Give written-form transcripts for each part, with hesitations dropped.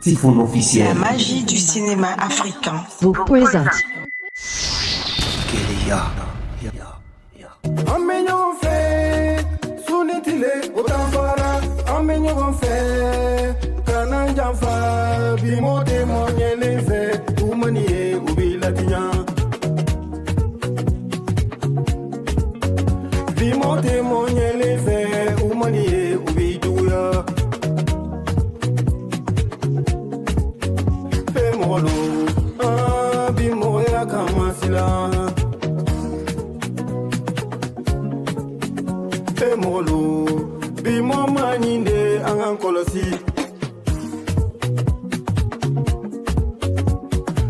Typhoon officiel. La magie du cinéma africain vous présente Kélia. Amenyo fe sunitile utafara amenyo fe kana jamfa bimote monyele fe umanie ubilatinya bimote monyele fe umanie ubijuya fe molo bimoya kamasila Molo, be more money in the Ankolosi.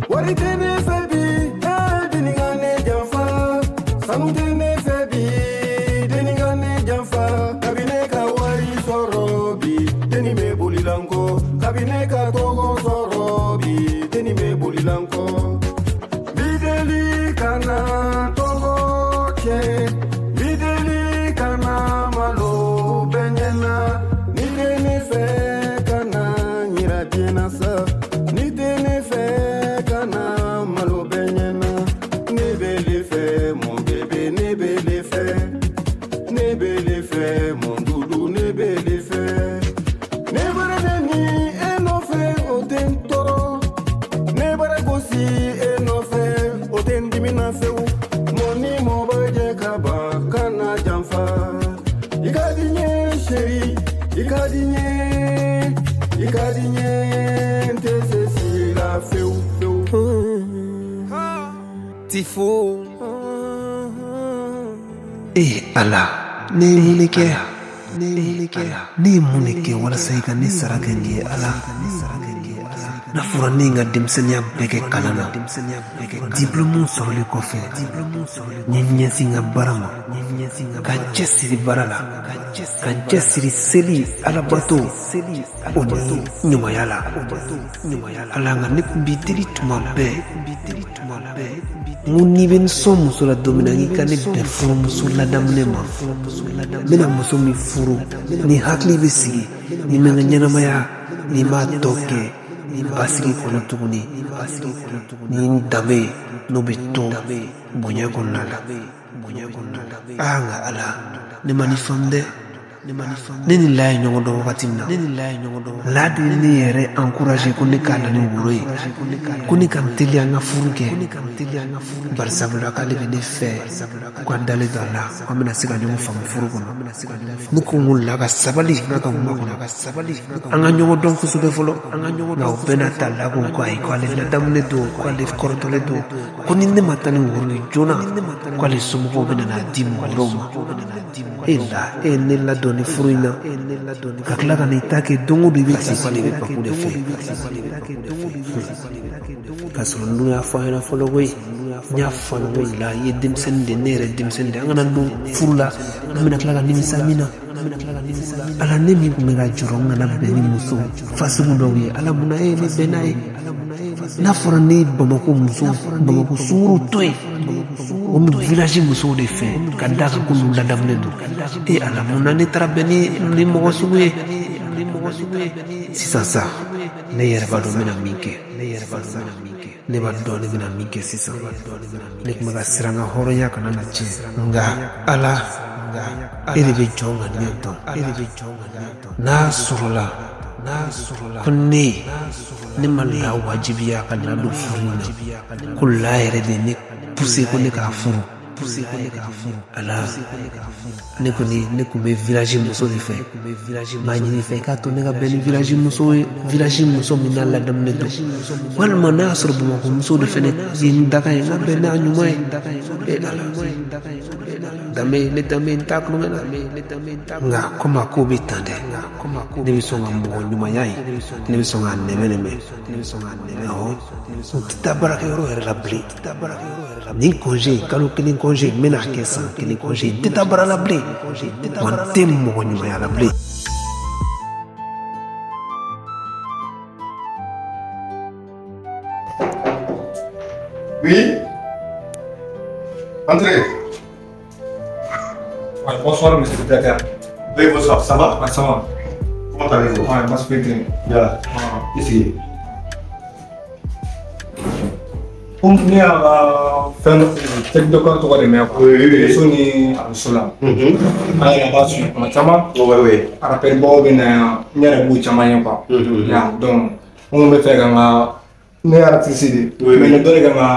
What it is, baby, Dinigane Jaffa, Samutine Fabi, Dinigane Jaffa, Kabineka Wari Sorobi, Denime Bulilanko, Kabineka Togo Sorobi, Denime Bulilanko, Bideli Kana Togo Che. Malo benyana ni tene fe kana nyira tiena sa ni tene fe kana malo benyana ne bele fe mon bébé ne bele fe mon doudou ne bele fe ne bara ni eno fe oten toro ne bara gosi eno fe oten dimina fe moni mo baje kaba kana jamfa Ikadinye chéri, Ikadinye, t'es si la feu. Typhoon. Allah, ne munike wala saika ni sarakenge Allah. Na furaninga dimsenya beke kalana diplôme sur le coffre nyenyesinga barama kanchesiri barala kanchesiri seli ala bato oni nyuma yala alanga nikubitiri tumambe muni ben somu sur la dominangi kane be furu sur la damnema mena musomi furu ni hakli besi ni menga maya ni ma toke ni basiki kono tuguni ni dabe no beto bonya konala anga ala ne manifamde neni lay nyongo do watina la de ni yere encourager ko ne kana ni wuroi ko ni kam telia nga furuke barsabula ka le ne fe ko andale dala ko mena siga nyongo famu furuko no ko ngulla ka sabali na ka nguma ko na ka sabali anga nyongo don ko sube folo anga nyongo na benata la ko ai ko ale na damne do ko ale kortole do ko ni ne matani wuroi jona ko ale sumu ko bena na dimu roma illa nella doni fruina kakla kana itake dongo bibi sipali be pakude fe kasrundu ya fayna folowei nya fano la yedim sende nere dim sende ngana ndu furla amina kala ni samina ala nemi kumega juronga na beni muso fasu mundowi ala muna ni benai na forani bamako muso bamako suru toy o mi village muso de fe kadaka kulu la damne do e ala muna ni trabeni ni mo suwe si sasa ne yerba do mena mike ne ba do ne mena mike si sa ne kuma siranga horo ya kana na che nga ala iri be jonga neto na surula kunni ni malla wajibiya kana do furina kullaire de ne pousse ko ne ka furu ala ne ko me village muso de fe ma ni fe ka to ne ga ben village muso min la dam ne do wal manasr bu ko muso de fe ne yin daga na be na nyumai e ala dame ntaklu nga koma ko bitande ne bi songa mo nyuma yai ne bi songa ne no tabaraka yoro era bli ni congé kalo kini congé mena kesa kini congé tabara la bli wan temmo nyuma ya la bli Oui. Entrez. Ouais, bonsoir, monsieur le secrétaire. Oui, bonsoir. Ça va? Ouais, ça va. Comment allez-vous? Ouais, moi, c'est bien. Bien. Ah. Ici. Ni fɛn tɛk dɔ kan tɔgɔ de mɛn quoi. Muso ni a muso la. An yɛrɛ b'a suit kuma caman. Rappel bɔw bɛ na yan n yɛrɛ b'u caman ye quoi. Donc n bɛ fɛ ka n ka ne ye artiste de mais ne dɔ de kan ka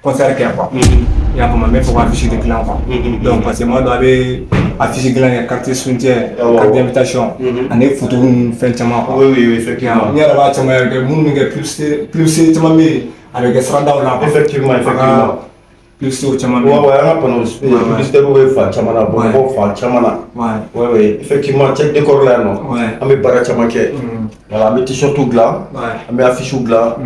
concert kɛ quoi. I y'a faamu n bɛ fɛ ka affiche de dilan quoi. Donc parce que moi dɔ a bɛ affiche dilan kɛ carte soutien carte d'invitation ani photo ninnu fɛn caman quoi. Effectivement. N yɛrɛ b'a caman yɛrɛ kɛ minnu bɛ kɛ publicité caman bɛ yen. Avec les siradaw la effectivement plus caman an ka panneau publicité bɛ fan caman na bɔnbɔn fan caman na effectivement cɛk décor la yan nɔ an bɛ baara caman kɛ voilà an bɛ t-shirt dilan an bɛ affiche dilan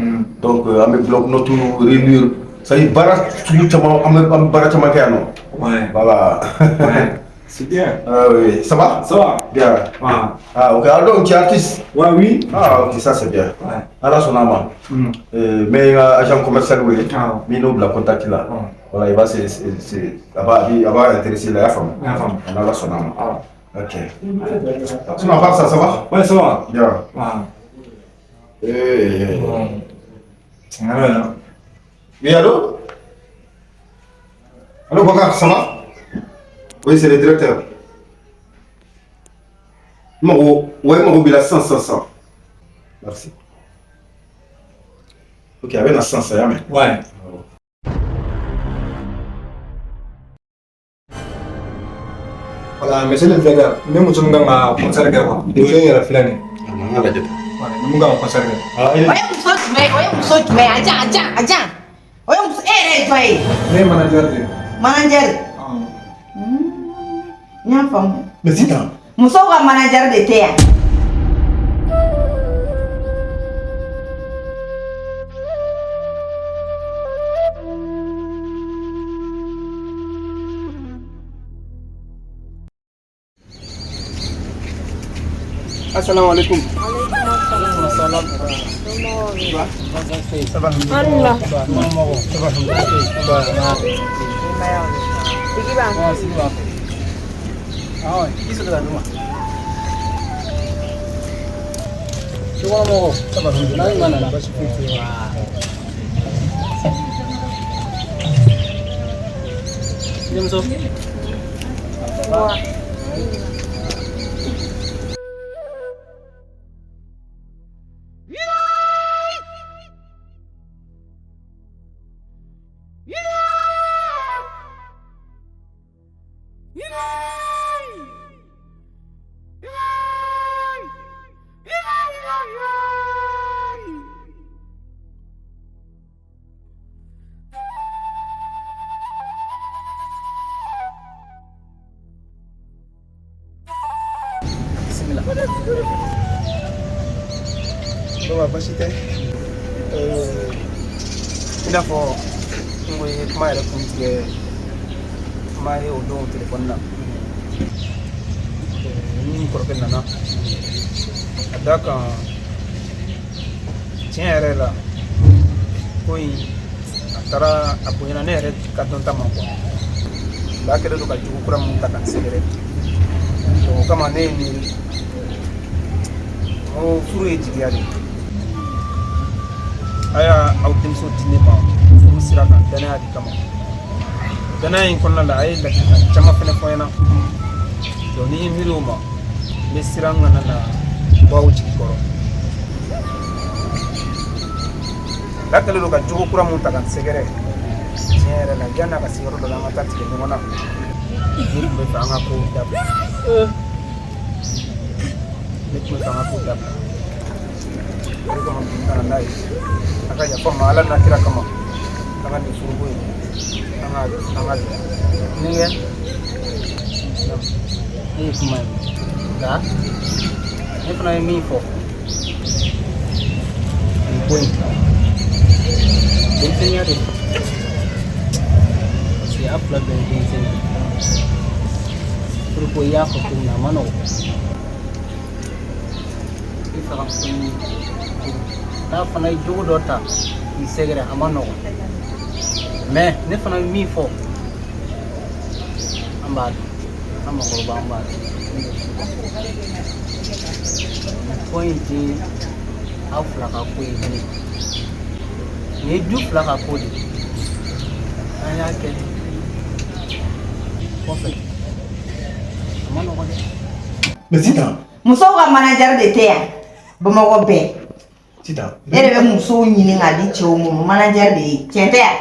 donc an bɛ bloc note reliure c'est à dire baara sugu caman an bɛ baara caman kɛ yan nɔ voilà c'est bien oui ça va bien ok alors tu es artiste oui ok ça c'est bien ala sɔnna a ma mais nka agent commercial wele min n'o bila contact la voilà il va se a b'a intéresser la y'a faamu ala sɔnna a ma ok sinon à part ça ça va ouais ça va bien oui allô Bakar ça va oui c'est le directeur Mago bila 100 merci ok avec la 100 ça y est ouais voilà monsieur le directeur ne muso min kan ka concert kɛ quoi muso in yɛrɛ filɛ nin an ka lajɛ ni mun kan ka concert kɛ o ye muso jumɛn ajan o ye muso e yɛrɛ ye jɔn ye ne ye manager de ye manager n y'a faamu mais sisan musow ka manager de tɛ yan assalamu alaikum Bon, basi tɛ i n'a fɔ n ko ye kuma yɛrɛ kun tigɛ kuma ye o don telefɔni na ni kɔrɔkɛ nana ka d'a kan tiɲɛ yɛrɛ la ko in a taara a bonyana ne yɛrɛ ka dɔn ta ma quoi ba kɛlen don ka jugu kura mun ta ka n sɛgɛrɛ o kama ne ye miiri ko furu ye jigiya de a y'a aw denmuso di ne ma furu sira kan danaya de kama danaya in kɔnɔna la a ye ladilikan caman fɛnɛ fɔ n ɲɛna donc ni n ye miiri o ma n bɛ siran kana na bɔ aw jigi kɔrɔ n'a kɛlen don ka jogo kura mun ta ka n sɛgɛrɛ tiɲɛ yɛrɛ la yanni a ka se yɔrɔ dɔ la an ka taa tigɛ ɲɔgɔn na ne tun bɛ fɛ an ka kow dabila ne tun bɛ fɛ an ka kow dabila o de kama n nana n'a ye a ka yafa n ma ala n'a kira kama an ka nin furuko in an ka ni kɛ ne ye kuma ye nka ne fana ye min fɔ nin ko in denmisɛnniya de don parce que a fila bɛɛ ye denmisɛnnin furuko i y'a fɔ cogo min na a ma nɔgɔn i fɛ ka muso ɲini n'a fana ye jogo dɔ ta k'i sɛgɛrɛ a ma nɔgɔn mais ne fana bɛ min fɔ an b'a dɔn an mɔgɔkɔrɔba an b'a dɔn ko in tɛ aw fila ka ko ye kelen nin ye du fila ka ko de an y'a kɛ kɔfɛ a ma nɔgɔn dɛ. Mais Sitan. Musow ka manager de tɛ yan Bamakɔ bɛɛ. Sitan. E de bɛ musow ɲini k'a di cɛw ma manager de ye tiɲɛ tɛ yan.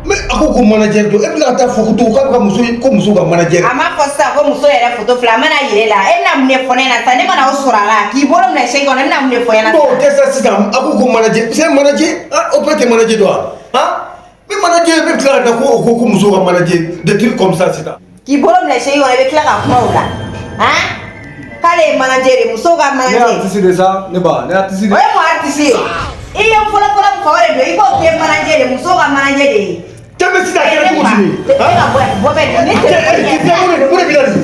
Mais a ko manager do e bɛna taa fɔ ko muso ka manager. A ma fɔ sisan ko muso yɛrɛ photo filɛ a mana yɛrɛ la e bɛna mun de fɔ ne ɲɛna sisan ne mana o sɔrɔ a la k'i bolo minɛ sɛgɛ kɔnɔ e bɛna mun de fɔ n ɲɛna. Bon tɛ sa Sitan a ko manager c'est manager o bɛɛ tɛ manager do wa mais manager bɛ tila ka da ko muso ka manager des trucs comme ça Sitan. K'i bolo minɛ sɛgɛ kɔnɔ i bɛ tila ka kuma o la k'ale ye manager de muso ka manager. Ne artiste de sa ne ba ne artiste de. O ye mun artiste ye i ye fɔlɔfɔlɔ min fɔ o de don i b'o kɛ manager de muso ka manager de ye. Kɛmɛ Sitan kɛra cogo di nin? E ka bɔ yan bɔ bɛ ne telefɔni ɲɛ fila mun de bila nin?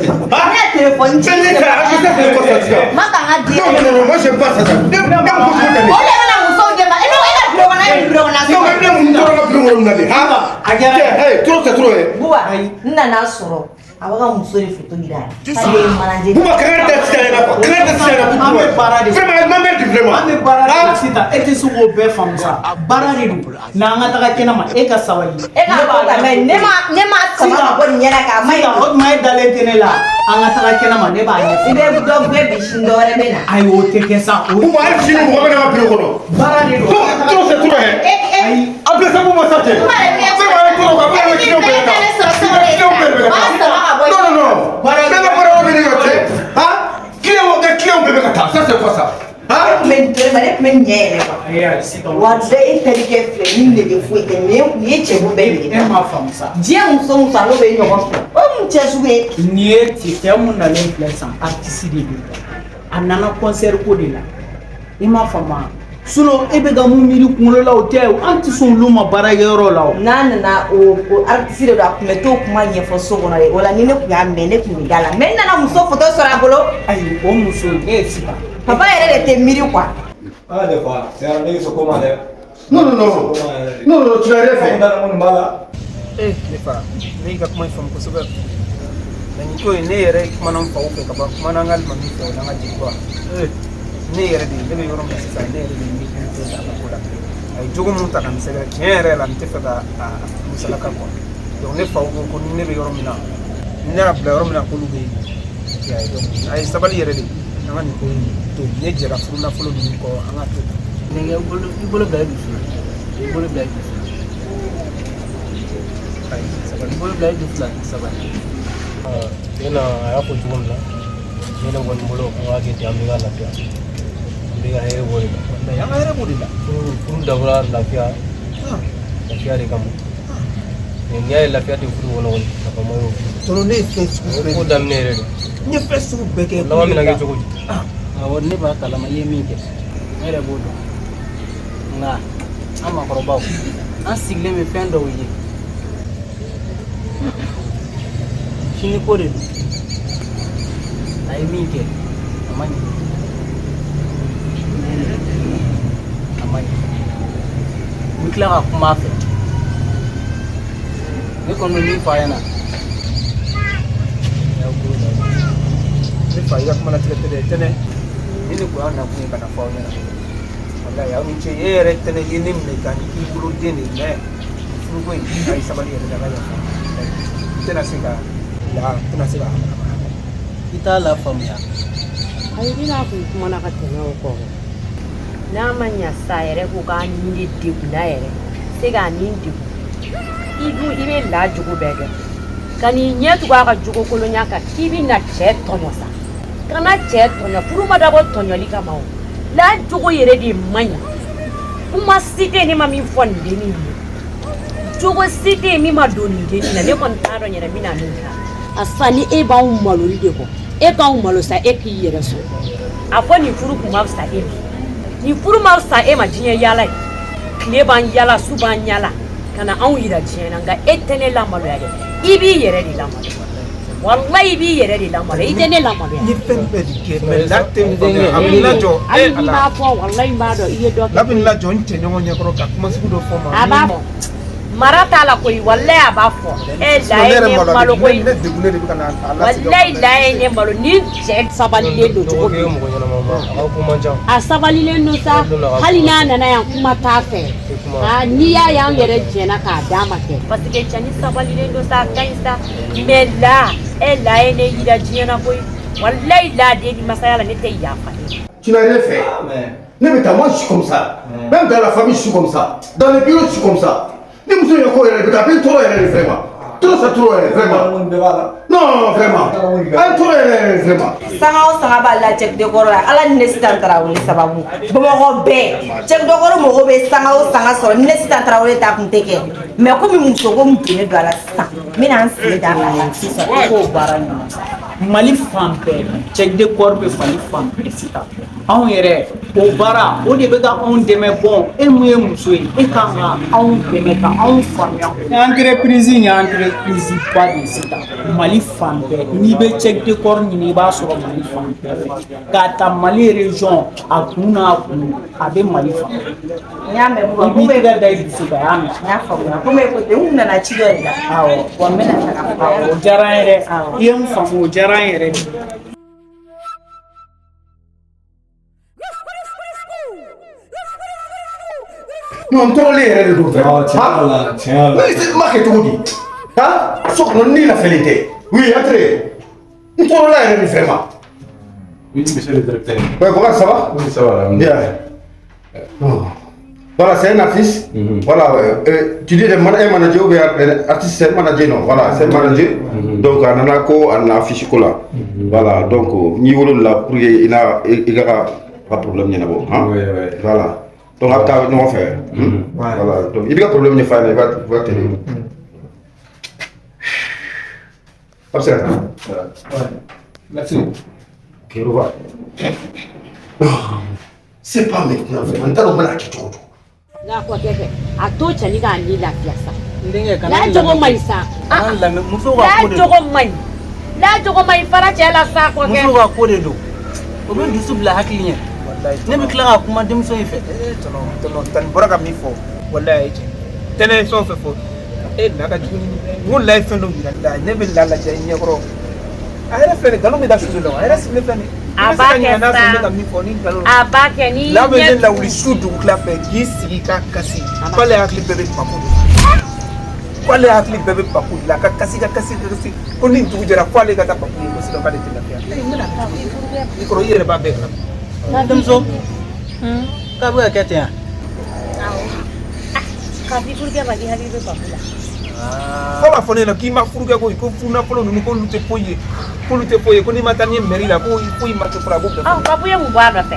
ne telefɔni ci ne ka a bɛ se ko sa Sitan. ma kan ka di non non non moi j'aime pas ça. Ne ko ko tɛ. O de bɛna musow dɛmɛ e ka bureau kɔnɔ e bureau kɔnɔ. non mais ne mun tɔɔrɔ ka bureau kɔnɔ na de. a kɛra trop c'est trop ye. Buba n nana sɔrɔ a bɛ ka muso de photo yira k'ale ye manager. Buba kɛlɛ tɛ Sitan yɛrɛ quoi kɛlɛ tɛ Sitan yɛrɛ. an bɛ baara de vraiment ma mère du vraiment. an bɛ baara de Sitan e tɛ se k'o bɛɛ faamu sa baara de don n'an ka taga kɛnɛma e ka sabali. E ka ko ta mɛ ne ma sama ka bɔ nin ɲɛna k'a ma ɲi. o tuma e dalen tɛ ne la an ka taga kɛnɛma ne b'a ɲɛfɔ. I bɛ dɔ bɛ bisi dɔ wɛrɛ bɛ na. ayi o tɛ kɛ sa. Buba hali sini mɔgɔ bɛ na ka bureau kɔnɔ. baara de don. trop c'est trop ye. ayi a bɛ se mun ma sa cɛ. non non bɛɛ ka baara bɛ ne yɔrɔ cɛ client bɛɛ bɛ ka taa ça c'est quoi ça. ne tun bɛ ɲɛ yɛrɛ quoi. wa bɛɛ e terikɛ filɛ ni nege foyi tɛ nin ye cɛko bɛɛ nege. e ma faamu sa. diɲɛ muso n'o bɛ ɲɔgɔn fɛ o ye mun cɛ sugu ye. nin ye cɛ mun nalen filɛ san artiste de don a nana concert ko de la i m'a faamu sinon e bɛ ka mun miiri kunkolo la o tɛ an tɛ sɔn olu ma baarakɛyɔrɔ la o. n'a nana o artiste de don a tun bɛ t'o kuma ɲɛfɔ so kɔnɔ de o la ni ne tun y'a mɛn ne tun bɛ da la mais n nana muso photo sɔrɔ a bolo. ayi o muso ne ye Sitan. papa yɛrɛ de tɛ miiri quoi. ah des fois c'est un nègre soko ma dɛ. non tu n'as rien fait. ne fa ne y'i ka kuma in faamu kosɛbɛ mais nin ko in ne yɛrɛ kumana n faw fɛ ka ban kumana an ka alimami fɛ o n'an ka jeliba ne yɛrɛ de ne bɛ yɔrɔ min sisan ne yɛrɛ de ye miiri tɛ a la ko la a ye jogo mun ta ka n sɛgɛrɛ tiɲɛ yɛrɛ la n tɛ fɛ ka musalaka quoi donc ne faw ko ni ne bɛ yɔrɔ min na ne y'a bila yɔrɔ min na k'olu bɛ yen donc a ye sabali yɛrɛ de an ka nin ko in to ne jɛra furu nafolo ninnu kɔ an ka to nɛgɛ i bolo bila i dusu la i bolo bila i dusu la i bolo bila i dusu la sabali. Ina a y'a fɔ cogo min na ne ne kɔni bolo an k'a kɛ ten an bɛ ka lafiya an bɛ ka hɛrɛ bɔ de la. an ka hɛrɛ b'o de la. furu dabɔra lafiya de kama n'i y'a ye lafiya tɛ furu kɔnɔ kɔni nafama y'o tɔnɔ ne ye fɛn sugu bɛɛ ko daminɛ yɛrɛ de. n ye fɛn sugu bɛɛ kɛ. laban bɛna kɛ cogo di. awɔ ne b'a kalama i ye min kɛ ne yɛrɛ b'o dɔn nka an maakɔrɔbaw an sigilen bɛ fɛn dɔw ye sini ko de don a ye min kɛ a ma ɲɛ a ma ɲɛ n bɛ tila ka kuma a fɛ ne kɔni bɛ min fɔ a ɲɛna ne fa i ka kuma latigɛ tɛ dɛ tɛnɛ ni ne kun y'a nakun ye ka na fɔ aw ɲɛna walayi aw ni ce e yɛrɛ tɛnɛ ye ne minɛ ka ni k'i bolo den de mais furuko in a ye sabali yɛrɛ de ka yafa n tɛna se ka i t'a la faamuya. ayi ni n'a kun kumana ka tɛmɛ o kɔ n'a ma ɲa sa yɛrɛ ko k'a nin de degunna yɛrɛ se k'a nin degun i dun i bɛ la jogo bɛɛ kɛ ka n'i ɲɛ tugu a ka jogo kolonya kan k'i bɛ na cɛ tɔɲɔ sa kana cɛ tɔɲɔ furu ma dabɔ tɔɲɔli kama o la jogo yɛrɛ de man ɲi kuma si tɛ ne ma min fɔ nin dennin ye jogo si tɛ min ma don nin dennin na ne kɔni t'a dɔn yɛrɛ min na min kɛ a sa ni e b'anw maloli de kɔ e k'anw malo sa e k'i yɛrɛ sɔn a fɔ nin furu kun ma fisa e ma nin furu ma fisa e ma diɲɛ yaala ye tile b'an yaala su b'an yaala ka na anw yira diɲɛ na nka e tɛ ne lamaloya dɛ i b'i yɛrɛ de lamaloya wallahi i b'i yɛrɛ de lamaloya i tɛ ne lamaloya. n ye fɛn bɛɛ de kɛ mais la tɛ n faamuya a bɛ n lajɔ hali n'i b'a fɔ wallahi n b'a dɔn i ye dɔ kɛ. a bɛ n lajɔ n cɛ ɲɔgɔn ɲɛkɔrɔ ka kuma sugu dɔ fɔ n ma. a b'a fɔ mara t'a la koyi wallahi a b'a fɔ e la ye ne malo koyi wallahi la ye ne malo ni cɛ sabalilen don cogo min a sabalilen don sa hali n'a nana yan kuma t'a fɛ n'i y'a y'an yɛrɛ jɛnna k'a d'a ma kɛ parce que cɛni sabalilen don sa a ka ɲi sa mais la la ye ne yira diɲɛ na koyi walayi la den ni masaya la ne tɛ yafa Tu n'as rien fait. Ne mais moi je suis comme ça. Même dans la famille je suis comme ça. Dans les bureaux je suis comme ça. Ne me souviens quoi, il y a trop vraiment. Trop ça trop vraiment. Non vraiment. Trop vraiment. Sanga ba la check de koro ala ne sitan tarawele sababu. Bomo be. Check de koro mo be sanga so ne sitan tarawele ta kun teke. Mais comme muso ko mutune do ala sa. Mina nsi da la sisa ko barani. Mali fan bɛɛ cɛ de kɔri bɛ Mali fan bɛɛ sisan anw yɛrɛ o baara o de bɛ ka anw dɛmɛ bɔn e mun ye muso ye e kan ka anw dɛmɛ ka anw faamuya entreprise ni entreprise ba de sisan Mali fan bɛɛ n'i bɛ cɛ de kɔri ɲini i b'a sɔrɔ Mali fan bɛɛ fɛ k'a ta Mali région a kun n'a kun a bɛ Mali fan bɛɛ. Y'a mɛn i b'i tɛgɛ da i dusu kan y'a mɛn. Y'a faamuya komi écoutez n nana ci dɔ de la. Awɔ wa n bɛna taga fɔ. o diyara n ye dɛ i ye n faamu o diyara n yɛrɛ de. Non, on les règles d'autres. Tiens, mais c'est marqué tout dit. Hein? Sauf qu'on n'y l'a fait l'été. Oui, entrez. On tourne là, il vraiment. Oui, monsieur le directeur. Ouais, comment ça va? Oui, ça va. Bien. Voilà, c'est un artiste. Voilà, tu dis un manager ou un artiste, c'est un manager, non? Voilà, c'est un manager. Donc, on a affiché là. Voilà, donc, niveau là, pour il n'y a pas de problème, il y a pas. Oui, oui. Voilà. Donc, après, nous on fait. Voilà, donc, il y a un problème, il va tenir. Observe. Merci. Ok, au revoir. C'est pas maintenant, vraiment. T'as le qui tout. N'a ko kɛ a to cɛni k'a ni lafiya sa n'a jogo man ɲi sa n'a jogo man ɲi n'a jogo man ɲi fara cɛ la sa ko kɛ muso ka ko de don o bɛ dusu bila hakili ɲɛ ne bɛ tila ka kuma denmuso in fɛ tɔnɔ tani bɔra ka min fɔ walayi tɛnɛ ye fɛn o fɛn fɔ e na ka jugu ni n ko layi fɛn dɔ yira la ne bɛ la lajɛ ɲɛkɔrɔ a yɛrɛ filɛ nin nkalon bɛ da su la a yɛrɛ sigilen filɛ nin a b'a kɛ sa a b'a kɛ ni n'a bɛ ne lawuli su dugu tila fɛ k'i sigi k'a kasi k'ale hakili bɛɛ bɛ papu de k'ale hakili bɛɛ bɛ papu de la ka kasi ko ni dugu jɛra k'ale ka taa papu ye ko sisan k'ale tɛ lafiya i kɔrɔ i yɛrɛ b'a bɛɛ kan. denmuso k'a bɛ ka kɛ ten yan. k'a di furukɛ ma k'i hakili bɛ papu la. fo b'a fɔ ne ɲɛna k'i ma furukɛ koyi ko furunafolo ninnu k'olu tɛ foyi ye k'olu tɛ foyi ye ko n'i ma taa ni mairie la ko foyi ma kɛ fɔlɔ a b'o bɛɛ fɔ. papu ye mun bɔ a nɔfɛ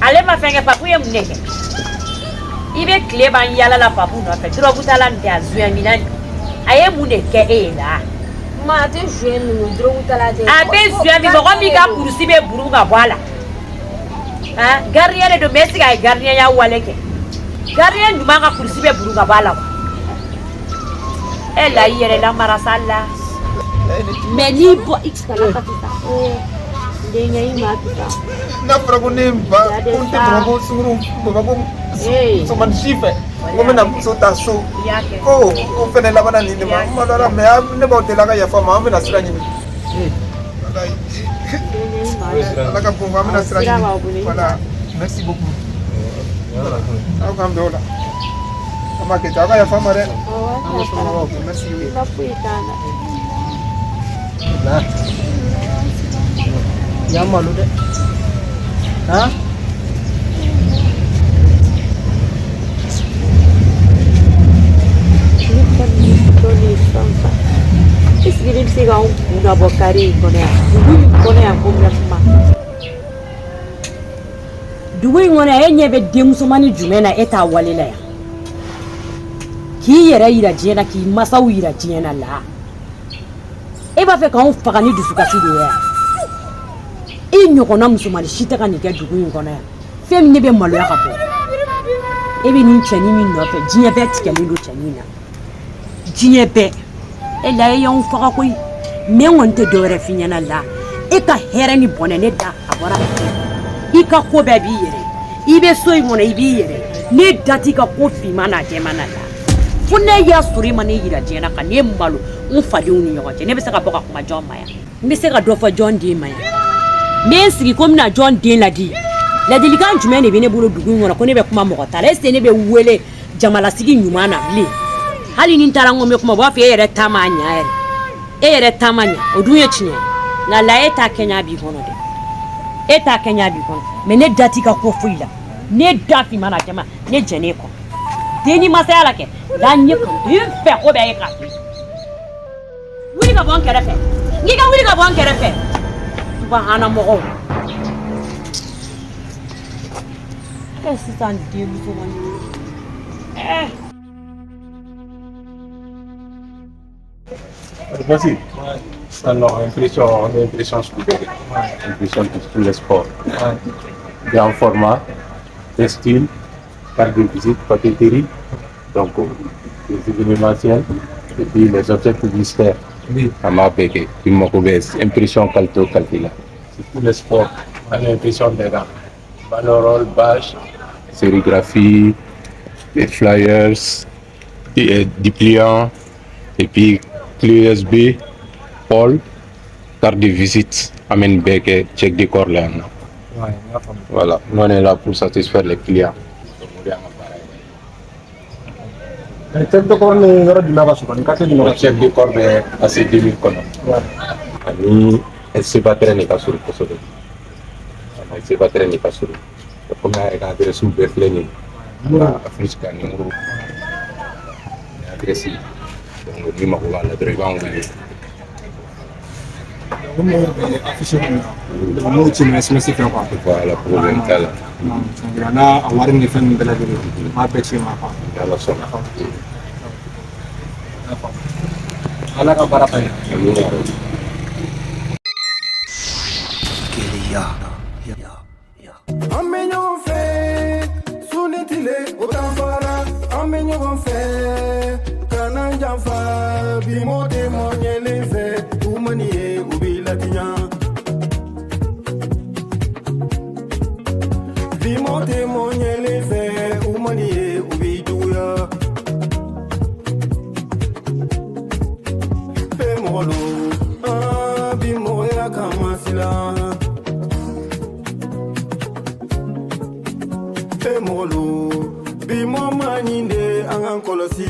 ale ma fɛn kɛ papu ye mun de kɛ i bɛ tile ban yala la papu nɔfɛ dɔrɔgu t'a la nin tɛ a zuya mina nin a ye mun de kɛ e ye la. ma a tɛ zuya ninnu dɔrɔgu t'a la tɛ. a bɛ zuya min mɔgɔ min ka kurusi bɛ buru ka bɔ a la gardien de don mais est ce que a ye gardien ya wale kɛ gardien ɲuman ka kurusi bɛ buru ka bɔ a la wa. e la i yɛrɛ lamara sa la. mais n'i bɔ i kana ka sisan denkɛ i ma sisan. n'a fɔra ko ne ba ko n tɛ bamakɔ sunguru bamakɔ musomanin si fɛ ko n bɛna muso ta so ko o fɛnɛ labanna nin de ma n ma dɔn la mais ne b'aw deli a ka yafa ma an bɛna sira ɲini. ala ka bon an bɛna sira ɲini voilà merci beaucoup. aw k'an bɛn o la an b'a kɛ ten aw ka yafa ma dɛ. merci. Nah, yang malu deh, hah? Isgiri bisi ka una bokari kone ya kumya kuma. Dugu in kɔnɔ e ɲɛ bɛ denmusomani jumɛn na e t'a wale la yan k'i yɛrɛ yira diɲɛ na k'i masaw yira diɲɛ na la e b'a fɛ k'anw faga ni dusukasi de ye yan i ɲɔgɔnna musomanin si tɛ ka nin kɛ dugu in kɔnɔ yan fɛn min ne bɛ maloya ka bɔ e bɛ nin cɛnin min nɔfɛ diɲɛ bɛɛ tigɛlen don cɛnin na diɲɛ bɛɛ e la e y'anw faga koyi mais n kɔni tɛ dɔwɛrɛ f'i ɲɛna la e ka hɛrɛ ni bɔnɛ ne da a bɔra i ka ko bɛɛ b'i yɛrɛ i bɛ so in kɔnɔ i b'i yɛrɛ ne da t'i ka ko finman n'a jɛman na la fo ne y'a sɔrɔ i ma ne yira diɲɛ na ka ne malo n fadenw ni ɲɔgɔn cɛ ne bɛ se ka bɔ ka kuma jɔn ma yan n bɛ se ka dɔ fɔ jɔn den ma yan me sigi ko mina John den ladi ladilikan jumɛn de bɛ ne bolo dugu in kɔnɔ ko ne bɛ kuma mɔgɔ ta la est-ce que ne bɛ wele jamalasigi ɲuman na bilen hali ni n taara n ko n bɛ kuma u b'a fɔ e yɛrɛ ta ma ɲa yɛrɛ e yɛrɛ ta ma ɲa o dun ye tiɲɛ nka la e ta kɛɲɛ b'i kɔnɔ dɛ e ta kɛɲɛ b'i kɔnɔ mais ne da t'i ka ko foyi la ne da finma na jama ne jɛn'e kɔ den ni masaya la kɛ da ɲɛ kan i fɛ ko bɛɛ ye k'a to wuli ka bɔ n kɛrɛfɛ n k'i ka wuli ka bɔ n kɛrɛfɛ subahana mɔgɔw sisan denmuso kɔni Vas-y. Alors, impression sur impression sur tous les sports. Il y a un format, des styles, carte de visite, papeterie, donc les événementiels et puis les objets publicitaires. Ça m'a péqué. Puis mon impression calcula. C'est tous les sports. L'impression des gars. Banderole, bâche, sérigraphie, des flyers, des dépliants et puis clé USB, Paul, carte de visite, amène bec, check de corps là. Voilà, nous on est là pour satisfaire les clients. Check de corps ni ngara dina ba sukan ka tedi no check de corps be assez 2000 kono. Ani c'est pas très ni kasuru kosodo. C'est pas très ni kasuru. Comme on a adresse sous Berlin. Afrique ni nguru. Adresse donc ni ma ko wala dre ba ngani. mo ci mes mes fi ko Voilà problème kala. na awari ni fen bela de ma peci ma fa Yalla so. ala ka baraka Ame ɲɔgɔn fɛ suni tile o t'an fara an bɛ ɲɔgɔn fɛ kana janfa bi mɔ tɛ mɔ ɲɛlen fɛ u mani ye u b'i latiɲa bi mɔ tɛ mɔ ɲɛlen fɛ u mani ye u b'i juguya bɛ mɔgɔ lo bi mɔgɔya kan masila molo bi mo maninde angan kolosi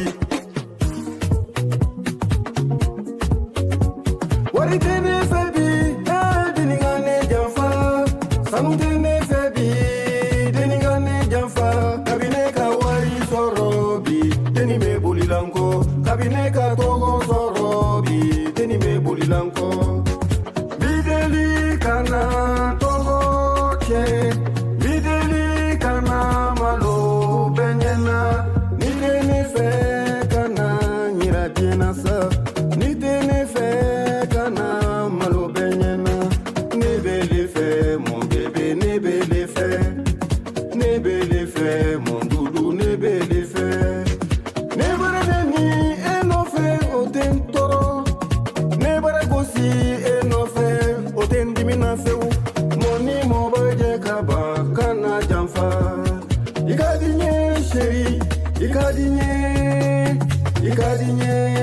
wari tene febi diningane jamfa sanu tene febi diningane jamfa kabine ka wari sorobi deni me bolilanko kabine ka togo sorobi deni me bolilanko bideli kana togo che Ikadinye